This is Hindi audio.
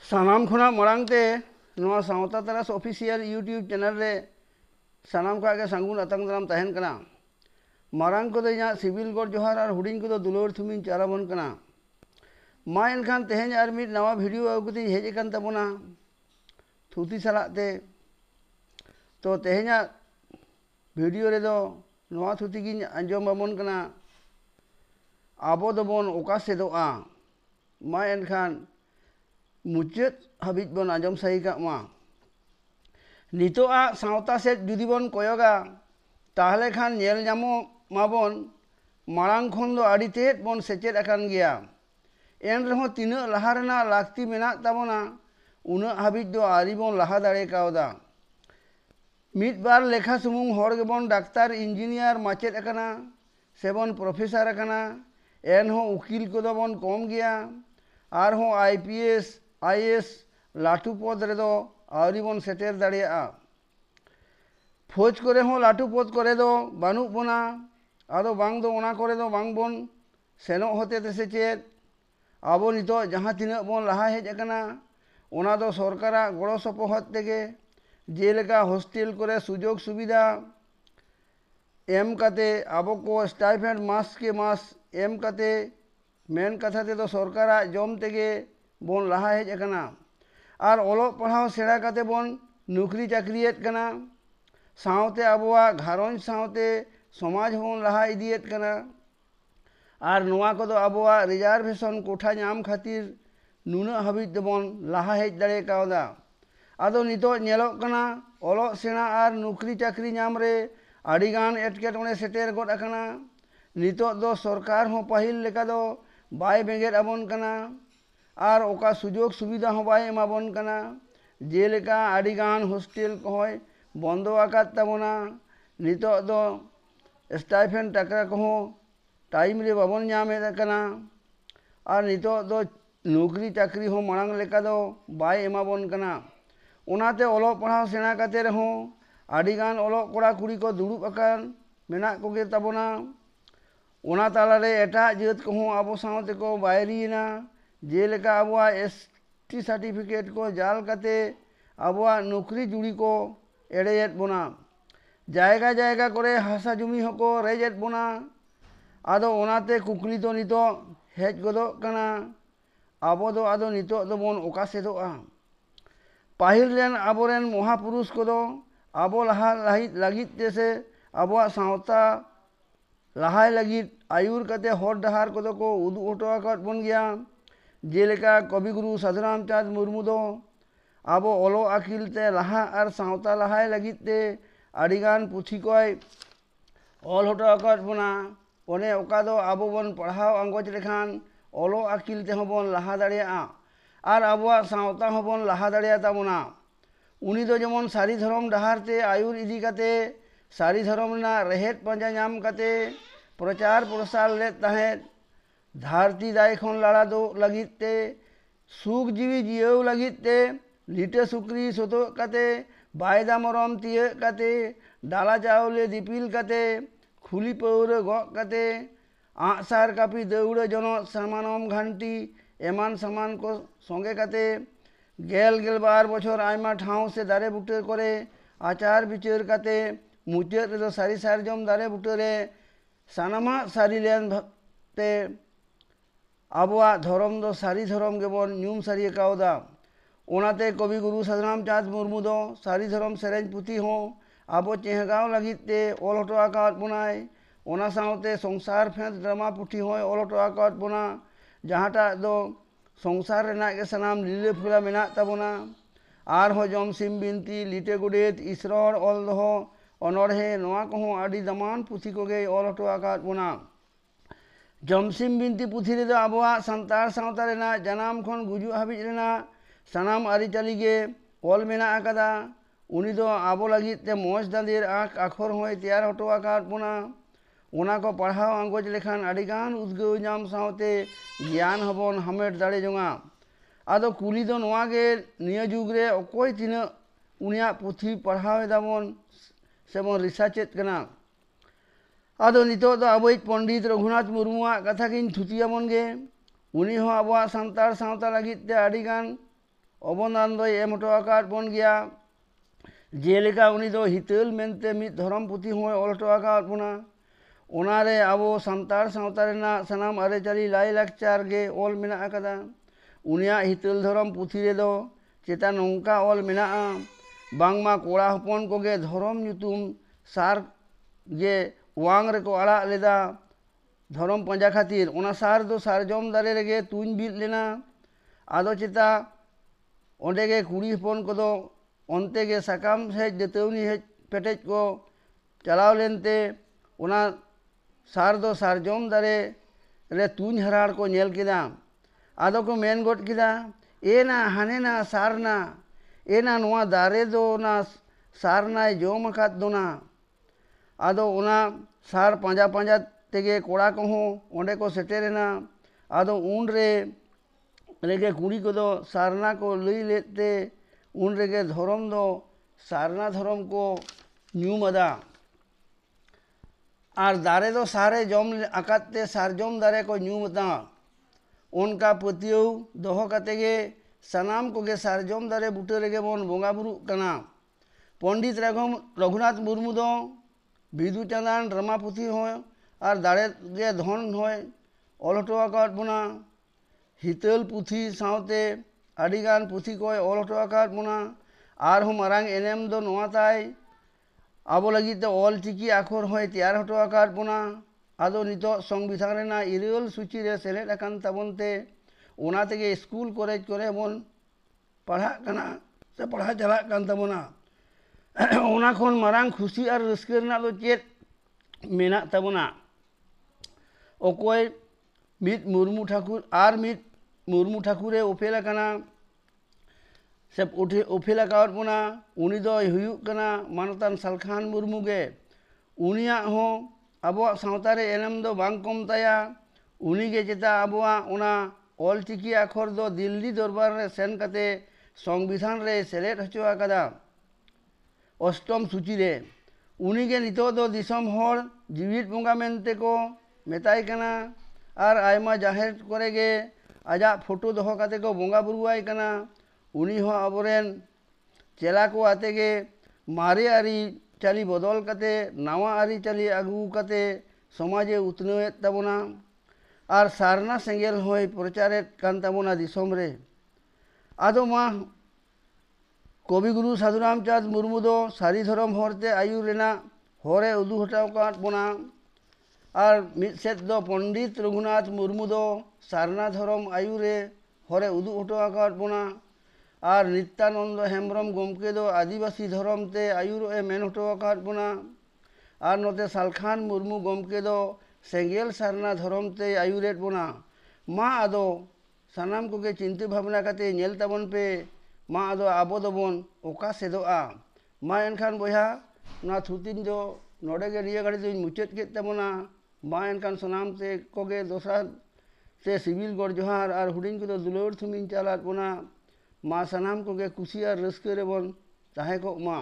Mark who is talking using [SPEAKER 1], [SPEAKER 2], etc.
[SPEAKER 1] सानाम खुना मरांग ते नवा सावता तरास ऑफिशियल यूट्यूब चैनल रे सानाम का के संगुन अतंग दाराम तहन कना मारांग को इना सिविल गोड जोहार और हुडिंग को दुलोर थुमिन चाराबन कना मा एनखान तेहेन और मिड नवा वीडियो अगुती हेज कन तबोना थुती सलाते तो तेहेन वीडियो रे दो नवा थुती गिन अंजम बाबन कना आबो दबोन ओका सेदोआ मा एनखान मुचाद हाबिज बन आजम सही का मा नितोआ सावता से जुदी बन कोयोगा ताहले खान नेल जामो माबन मारांग खन दो आड़ी तेज बन सेचेद अकान गया एन रहो तीना लहा रेना लाक्ति मेना ताबोना उना हाबिज दो आरी बन लहा दाड़े कावदा मिद बार लेखा सुमुंग हर गेबन डाक्तार इंजीनियर माचेद अकाना सेबन प्रोफेसर अकाना एन हो उकिल को दबन कम गया आर हो आईपीएस आईएएस लाटू पद रेदो आउरी बन सेटेर दाड़िया फौज करे हो लाटू पद करे दो बानुक बना आदो बांग दो ओना करे दो बांग बन सेनो होते तसे चेद आबो नितो जहां तिना बन लहा हेज अकाना ओना दो सरकारा गड़ो सपोहद तेगे जेलेका हॉस्टेल करे सुजोग सुविधा एम काते आबो को स्टाइपेंड मास के मास एम काते मेन कथा ते दो सरकारा जम तेगे बन लहा हेज अकाना और ओलो पढ़ाओ सेड़ा काते बन नौकरी चाकरियत कना सावते आबोआ घारों सावते समाज बन लहा इदियत कना और नोआ को दो आबोआ रिजर्वेशन कोठा नाम खातिर नुना हाबिज दबन लहा हेज दाड़े कावदा आदो नितो नेलोग कना ओलो सेना और नौकरी चाकरी नाम रे आड़ीगान एटकेटोणे सेटेर गोद अकाना नितो दो सरकार हो पाहिल लेका दो बाय बेंगेद आबन कना और ओका सुजोग सुविधा हो बाय एमाबन कना जेलेका आड़ीगान हॉस्टेल कोहय बंदो आकाद ताबोना नितो दो स्टाइपेंड टाका को टाइम रे बाबन नामेद कना और नितो दो नौकरी चाकरी हो मांग लेका दो बाय एमाबन कना ओनाते ओलो पढ़ाओ सेना काते रहो आड़ीगान ओलो कोड़ा कुड़ी को दुड़ुब अकान मेना कोगे ताबोना ओना तालारे एटा जात को आबो सावते को बायरीना जेलेका आबोआ एसटी सर्टिफिकेट को जाल काते आबोआ नौकरी जुड़ी को एड़ेयत बोना जायगा जायगा करे हासा जुमी होको रेजेत बोना आदो ओनाते कुकली तो नितो हेज गोदो कना आबो दो आदो नितो दो बन ओका सेदोआ पाहिल रेन आबोरेन महापुरुष को दो आबो लहा लागित जैसे आबोआ सावता लहाय लगित आयुर कते हर डहार को दो को उदु ओटो बन गया जेलेका कविगुरु साधुराम चाँद मुर्मू दो आबो ओलो आकिल ते लहा और सावता लहाय लगित ते आड़ीगान पुथी कोय ऑल होटो बना ओने ओका दो आबो बन पढ़ाओ आंगोज लेखान ओलो आकिल ते होबन लहा दाड़िया और आबोआ सावता होबन लहा दाड़िया ताबोना उनी दो जेमन सारी धर्म डहार ते आयुर इदी काते सारी धर्म ना रेहेद पंजा नाम काते प्रचार प्रसार ले ताहेद धारती दाय खन लाड़ा दो लगित ते सुख जीवी जियो लगित ते लिटे सुक्री सोतो काते बायदा मरम तिये काते डाला चावले दिपिल काते खुली पौर ग काते आसार कापी दौड़ जन सामानम घंटी एमान सामान को संगे काते गेल गेल बार बछर आयमा ठाव से दारे बुटे करे आचार बिचार काते मुचाद रे सारी सारजम दारे बुटे रे सानामा सारी लेन ते आबोआ धरम दो सारी धरम गेबन न्यूम सारी कावदा ओनाते कविगुरु साधुराम चाँद मुर्मू दो सारी धरम सेरेंज पुथी हो आबो चेहगाव लगित ते ऑल होटो आकाद बनाय ओना सावते संसार फेंद ड्रामा पुथी हो ऑल होटो आकाद बना जहाटा दो संसार रेना के सनाम लीले फुला मेना ताबोना आर हो जमसिम बिनती लिटे गुडेत ईश्वर ऑल दो अनड़हे नोआ को आड़ी दमान पुथी कोगे ऑल होटो आकाद बना जमसिम बिनती पुथी रे दो आबोआ संतार सावता रेना जनाम खन गुजु हाबिज रेना सानाम आरिचाली गे ऑल मेना आकादा उनी दो आबो लगित ते मोज दांदेर आँख आखर होय तैयार होटो आकाद बोना ओना को पढ़ाओ आंगोज लेखान आड़ीगान उद्गव नाम सावते ज्ञान हबन हमेट दाड़े जोंगा आदो कुली दो नोआ गे निया जुग रे अकोय तिना उनिया पुथी पढ़ाओ दाबन सेबन रिसर्चेत कना आदो नितो दो आबोई पंडित रघुनाथ मुर्मुआ कथा किन थुतियाबन गे उनी हो आबोआ सांतार सावता लगित ते आड़ीगान अबदान दो एम हटो आकाद बोन गया जेलेका उनी दो हितल मेनते मिद धर्म पुथि होय ऑल हटो आकाद बोना ओनारे आबो सान्तार सावता रेना सनाम आरेचारी लाई लाकचार गे ऑल मेना आकादा उनिया हितल धर्म पुथि रे दो चेता नोंका ऑल मेना बांगमा कोड़ा हपन कोगे धर्म ᱧᱩᱛᱩᱢ सार गे वांग रे को आड़ा लेदा धर्म पंजा खातिर ओना सार दो सारजम दारे रेगे तुñ बिल लेना आदो चेता ओंडे गे कुड़ी हपन को दो ओंते गे साकाम हेज देतौनी हेज पेटेज को चलाव लेनते ओना सार दो सारजम दारे रे तुñ हराड़ को नेल केदा आदो को मेन गोट केदा एना हानेना सारना एना नोआ दारे दो ना सारना जोम अकाद दोना आदो ओना सार पांजा पांजा तेगे कोड़ा को हो ओंडे को सेटेरेना आदो उन रे रेगे कुड़ी को दो सारना को लई लेते उन रेगे धर्म दो सारना धर्म को ᱧᱩᱢᱟᱫᱟ आर दारे दो सारे जम आकाते सारजम दारे को ᱧᱩᱢᱟᱫᱟ उनका पतियौ दोहो काते गे सनाम को गे सारजम दारे बुटे रेगे बोन बोंगा बुरुग कना पंडित रघुनाथ मुर्मू दो बिदु चांदान रमापुथि होय और दाड़े गे धन होय ऑल हटो आकाद बोना हितल पुथि सावते आडिगान पुथि को ऑल हटो आकाद बोना आर हो मारांग एनेम दो नोआ ताई आबो लगी तो ऑल चिकी आखर होय तैयार हटो आकाद बोना आदो नितो संविधान रेना इरेल सूची रे सेलेद अकान ताबनते ओना तेगे स्कूल कॉलेज करे बोन पढ़ा कना से पढ़ा चला कान ताबोना ओना खोन मारांग खुशी और रस्के रेना दो चेत मेना ताबोना ओकोय मित मुर्मू ठाकुर आर मित मुर्मू ठाकुरे उफेला कना से उफेला कावत बोना उनी दो हुयुग कना मानतान सालखान मुर्मू गे उनिया हो आबो सावतारे एनम दो बांग कम ताया उनी गे चेता आबो ओना ऑल चिकी आखर दो दिल्ली दरबार रे सेन काते संविधान रे सेलेद हचो आकादा अष्टम सूची रे उनी गे नितो दो दिसम हर जीवित बोंगा मेनते को मेताय कना आर आयमा जाहेर करे गे आजा फोटो दोहो काते को बोंगा बुरुआय कना उनी हो आबोरेन चेला को आते गे मारे आरी चाली बदल काते नावा आरी चाली आगू काते समाजे उतनवेत ताबोना आर सारना सेंगेल होय प्रचारेत कान ताबोना दिसम रे आदो मा कविगुरु साधुरामचाँद मुर्मू दो सारी धर्म हरते आयुर रेना हरे उदू हटाव काद बोना और मिद सेद दो पंडित रघुनाथ मुर्मू दो सारना धर्म आयुरे हरे उदू हटाव काद बोना और नित्यानंद हेम्ब्रम गमके दो आदिवासी धर्म ते आयुर मेन हटाव काद बोना और नोते सालखान मुर्मू गमके दो सेंगेल सारना धर्म ते आयुरेत बोना मा आदो सानाम को गे चिंता भावना काते नेल ताबन पे मा आदो आबो दोबन ओका सेदोआ मा एनखान बया ना थुतिन दो नोडे गे निया गाड़ी दोइन मुचेत के ताबोना मा एनखान सनाम ते कोगे दोसरा ते सिविल गढ़ जोहार और हुडिंग को दुलोर थुमिन चालात बोना मा सनाम को गे कुशी और रस्के रे बोन ताहे को मा।